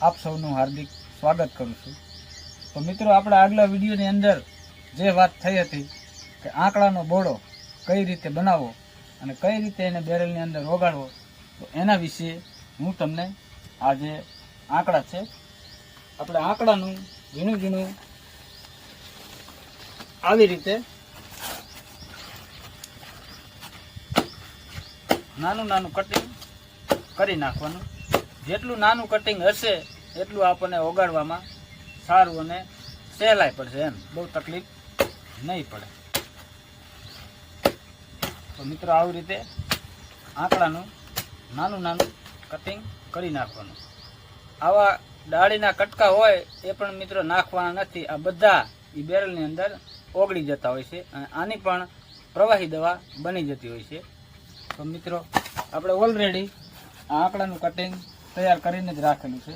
આપ સૌનું હાર્દિક સ્વાગત કરું છું। તો મિત્રો, આપણા આગલા વિડીયોની અંદર જે વાત થઈ હતી કે આંકડાનો બોળો કઈ રીતે બનાવવો અને કઈ રીતે એને બેરલની અંદર ઓગાળવો, તો એના વિશે હું તમને આ જે આંકડા છે, આપણે આંકડાનું ઝીણું ઝીણું આવી રીતે નાનું નાનું કટિંગ કરી નાખવાનું। જેટલું નાનું કટિંગ હશે એટલું આપણને ઓગાળવામાં સારું અને સહેલાઈ પડશે, એમ બહુ તકલીફ નહીં પડે। તો મિત્રો, આવી રીતે આંકડાનું નાનું નાનું કટિંગ કરી નાખવાનું। આવા ડાળીના કટકા હોય એ પણ મિત્રો નાખવાના નથી, આ બધા એ બેરલની અંદર ઓગળી જતા હોય છે અને આની પણ પ્રવાહી દવા બની જતી હોય છે। તો મિત્રો, આપણે ઓલરેડી આ આંકડાનું કટિંગ તૈયાર કરીને જ રાખેલું છે।